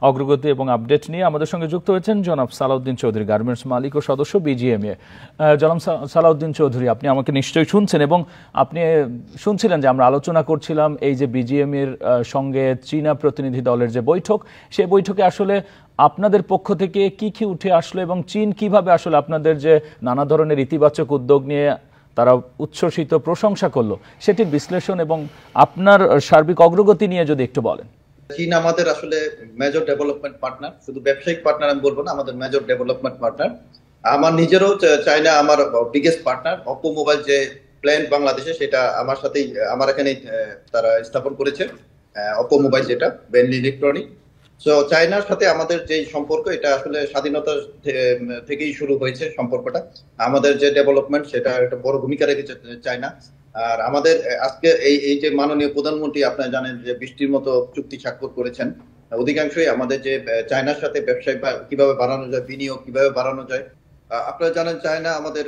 অগ্রগতি এবং আপডেট নিয়ে আমাদের সঙ্গে যুক্ত হয়েছেন জনাব সালাউদ্দিন চৌধুরী, গার্মেন্টস মালিক ও সদস্য বিজিএমএ। জনাব সালাউদ্দিন চৌধুরী, আপনি আমাকে নিশ্চয়ই শুনছেন এবং আপনি শুনছিলেন যে আমরা আলোচনা করছিলাম এই যে বিজিএমএর সঙ্গে চীনা প্রতিনিধি দলের যে বৈঠক, সেই বৈঠকে আসলে আপনাদের পক্ষ থেকে কি কি উঠে আসলো এবং চীন কিভাবে আসলে আপনাদের যে নানা ধরনের ইতিবাচক উদ্যোগ নিয়ে তারা উচ্ছ্বসিত প্রশংসা করলো, সেটির বিশ্লেষণ এবং আপনার সার্বিক অগ্রগতি নিয়ে যদি একটু বলেন। চীন আমাদের আসলে মেজর ডেভেলপমেন্ট পার্টনার, শুধু ব্যবসায়িক পার্টনার আমি বলবো না, আমাদের মেজর ডেভেলপমেন্ট পার্টনার। আমার নিজেরও চায়না আমার বিগেস্ট পার্টনার। অপো মোবাইল যে প্ল্যান্ট বাংলাদেশে, সেটা আমার সাথেই আমার এখানে তারা স্থাপন করেছে, অপো মোবাইল যেটা বেনলি ইলেকট্রনিক। সো চায়নার সাথে আমাদের যে সম্পর্ক, এটা আসলে স্বাধীনতা থেকেই শুরু হয়েছে সম্পর্কটা। আমাদের যে ডেভেলপমেন্ট, সেটা একটা বড় ভূমিকা রেখেছে চায়না। আর আমাদের আজকে এই যে মাননীয় প্রধানমন্ত্রী, আপনারা জানেন যে বৃষ্টির মতো চুক্তি স্বাক্ষর করেছেন, অধিকাংশই আমাদের যে চায়নার সাথে ব্যবসায় কিভাবে বাড়ানো যায়, বিনিয়োগ কিভাবে বাড়ানো যায়। আপনারা জানেন চায়না আমাদের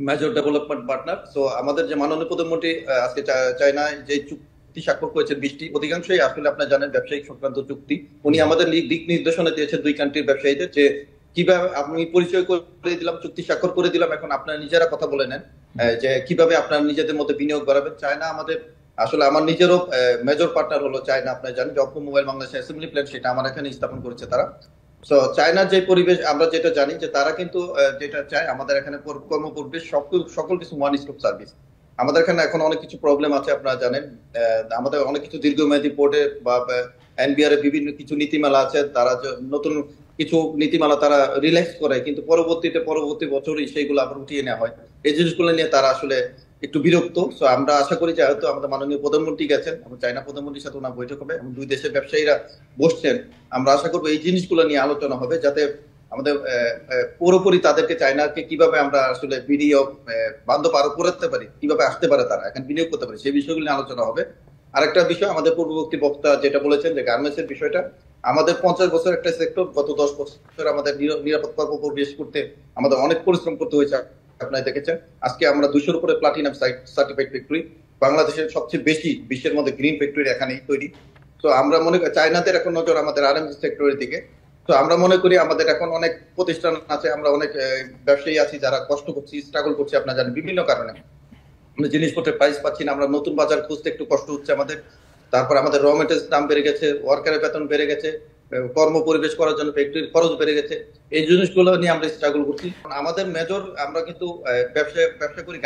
মেজর ডেভেলপমেন্ট পার্টনার। সো আমাদের যে মাননীয় প্রধানমন্ত্রী আজকে চায়নায় যে চুক্তি স্বাক্ষর করেছেন 20টি, অধিকাংশই আসলে আপনারা জানেন ব্যবসায়িক সংক্রান্ত চুক্তি। উনি আমাদের দিক নির্দেশনা দিয়েছেন দুই কান্ট্রির ব্যবসায়ীদের, যে কিভাবে আমি পরিচয় করে দিলাম, চুক্তি স্বাক্ষর করে দিলাম, এখন আপনারা নিজেরা কথা বলে নেন যে কিভাবে আপনারা নিজেদের মধ্যে বিনিয়োগ বাড়াবেন। চায়না আমাদের আসলে আমার নিজেরও মেজর পার্টনার হলো চায়না। আপনারা জানেন যে Oppo mobile Bangladesh assembly plant, সেটা আমার এখানে স্থাপন করেছে তারা। তো চায়নার যে পরিবেশ, আমরা যেটা জানি যে তারা কিন্তু যেটা চায়, আমাদের এখানে কর্ম পরিবেশ সকল কিছু ওয়ান স্টপ সার্ভিস। আমাদের এখানে এখন অনেক কিছু প্রবলেম আছে, আপনারা জানেন। আমাদের অনেক কিছু দীর্ঘমেয়াদী পোর্টে বা এনবিআর এর বিভিন্ন কিছু নীতিমালা আছে, তারা নতুন কিছু নীতিমালা তারা রিল্যাক্স করে, কিন্তু পরবর্তী বছরই সেইগুলো আবার উঠিয়ে নেওয়া হয়। এই জিনিসগুলো নিয়ে তারা আসলে একটু বিরক্ত। সো আমরা আশা করি যে হয়তো আমাদের মাননীয় প্রধানমন্ত্রী গেছেন, চায়না প্রধানমন্ত্রীর সাথে ওনার বৈঠক হবে এবং দুই দেশের ব্যবসায়ীরা বসছেন। আমরা আশা করবো এই জিনিসগুলো নিয়ে আলোচনা হবে, যাতে আমাদের পুরোপুরি তাদেরকে চায়নাকে কিভাবে আমরা আসলে বিনিয়োগ বান্ধব আরো করতে পারি, কিভাবে আসতে পারে তারা এখন বিনিয়োগ করতে পারে, সেই বিষয়গুলো নিয়ে আলোচনা হবে। আরেকটা বিষয়, আমাদের পূর্ববর্তী বক্তা যেটা বলেছেন যে গার্মেন্টস এর বিষয়টা, আমাদের 50 বছর একটা সেক্টর, গত 10 বছর আমাদের নিরাপদ কর্ম পরিবেশ করতে আমাদের অনেক পরিশ্রম করতে হয়েছে। আপনারা দেখেছেন আজকে আমরা 200-র উপরে প্লাটিনাম সার্টিফাইড ফ্যাক্টরি, বাংলাদেশের সবচেয়ে বেশি বিশ্বের মধ্যে গ্রিন ফ্যাক্টরি এখানেই তৈরি। তো আমরা মনে করি চায়নাদের এখন নজর আমাদের আরএমজি সেক্টরের দিকে। তো আমরা মনে করি আমাদের এখন অনেক প্রতিষ্ঠান আছে, আমরা অনেক ব্যবসায়ী আছি যারা কষ্ট করছি, স্ট্রাগল করছি। আপনারা জানেন বিভিন্ন কারণে আমরা জিনিসপত্রের প্রাইস পাচ্ছি না, আমরা নতুন বাজার খুঁজতে একটু কষ্ট হচ্ছে আমাদের। তারপর আমাদের র মেটেরিয়ালস দাম বেড়ে গেছে, ওয়ার্কারের বেতন বেড়ে গেছে, কর্ম পরিবেশ করার জন্য ফ্যাক্টরির খরচ বেড়ে গেছে। এই জিনিসগুলো নিয়ে আমরা স্ট্রাগল করছি। আমাদের মেজর, আমরা কিন্তু ব্যবসা করি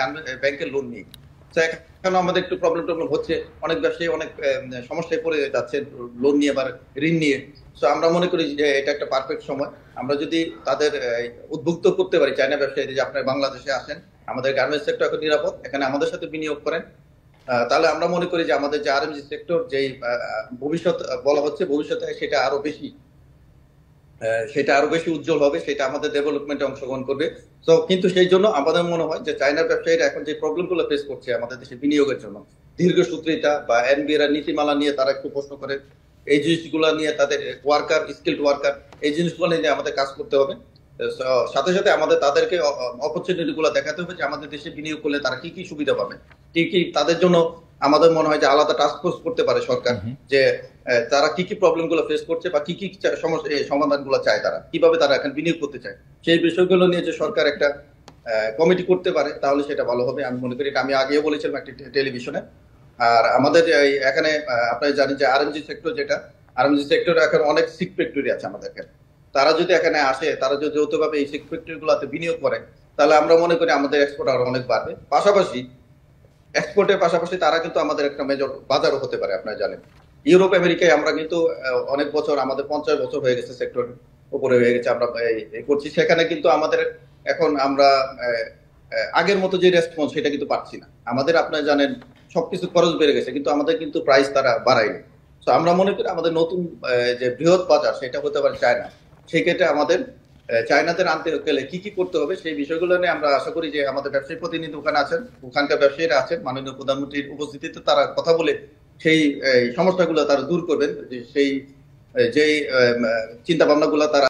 ব্যাংকের লোন নিয়ে। এখন আমাদের একটু প্রবলেম হচ্ছে, অনেক ব্যবসায়ী অনেক সমস্যায় পড়ে যাচ্ছে লোন নিয়ে বা ঋণ নিয়ে। তো আমরা মনে করি যে এটা একটা পারফেক্ট সময়, আমরা যদি তাদের উদ্বুদ্ধ করতে পারি চায়না ব্যবসায়ীদের যে আপনারা বাংলাদেশে আসেন, আমাদের গার্মেন্টস সেক্টর এখন নিরাপদ, এখানে আমাদের সাথে বিনিয়োগ করেন, তাহলে আমরা মনে করি যে আমাদের যে আরএমজি সেক্টর যে ভবিষ্যৎ বলা হচ্ছে, ভবিষ্যতে সেটা আরো বেশি উজ্জ্বল হবে, সেটা আমাদের ডেভেলপমেন্টে অংশগ্রহণ করবে। তো কিন্তু সেই জন্য আমাদের মনে হয় যে চায়নার ব্যবসায়ীরা এখন যে প্রবলেমগুলো ফেস করছে আমাদের দেশে বিনিয়োগের জন্য, দীর্ঘসূত্রিতা বা এনবিআর নীতিমালা নিয়ে তারা একটু প্রশ্ন করে, এই জিনিসগুলো নিয়ে তাদের স্কিলড ওয়ার্কার, এই জিনিসগুলো নিয়ে আমাদের কাজ করতে হবে। সাথে সাথে আমাদের তাদেরকে অপরচুনিটি গুলো দেখাতে হবে যে আমাদের দেশে বিনিয়োগ করলে তারা কি কি সুবিধা পাবে, কি তাদের জন্য আমাদের মনে হয় যে আলাদা টাস্ক ফোর্স করতে পারে সরকার, যে তারা কি কি প্রবলেম গুলো ফেস করছে বা কি কি সমাধান গুলো চায়, তারা কিভাবে তারা এখন বিনিয়োগ করতে চায়, সেই বিষয়গুলো নিয়ে যে সরকার একটা কমিটি করতে পারে, তাহলে সেটা ভালো হবে। আমি মনে করি এটা আমি আগেও বলেছিলাম একটি টেলিভিশনে। আর আমাদের এখানে আপনারা জানেন যে আরএমজি সেক্টর এখন অনেক সিক ফ্যাক্টরি আছে আমাদের এখানে। তারা যদি এখানে আসে, তারা যদি যৌথভাবে এই সিক ফ্যাক্টরি গুলোতে বিনিয়োগ করে, তাহলে আমরা মনে করি আমাদের এক্সপোর্ট আরো অনেক বাড়বে। পাশাপাশি এক্সপোর্টের পাশাপাশি তারা কিন্তু আমাদের একটা মেজর বাজারও হতে পারে। আপনারা জানেন ইউরোপ আমেরিকায় আমরা কিন্তু অনেক বছর, আমাদের 50 বছর হয়ে গেছে সেক্টর উপরে হয়ে গেছে, আমরা করছি। সেখানে কিন্তু আমাদের এখন আমরা আগের মতো যে রেসপন্স, সেটা কিন্তু পাচ্ছি না আমাদের। আপনারা জানেন সবকিছু খরচ বেড়ে গেছে, কিন্তু আমাদের কিন্তু প্রাইস তারা বাড়ায়নি। তো আমরা মনে করি আমাদের নতুন যে বৃহৎ বাজার, সেটা হতে পারে চায়না। সেই ক্ষেত্রে আমাদের চায়নাতে আনতে গেলে কি কি করতে হবে, সেই বিষয়গুলো নিয়ে আমরা আশা করি যে আমাদের ব্যবসায়ী প্রতিনিধি ওখানে আছেন, ওখানকার ব্যবসায়ীরা আছেন, মাননীয় প্রধানমন্ত্রীর উপস্থিতিতে তারা কথা বলে সেই সমস্যাগুলো তারা দূর করবেন, সেই চিন্তা ভাবনাগুলো তারা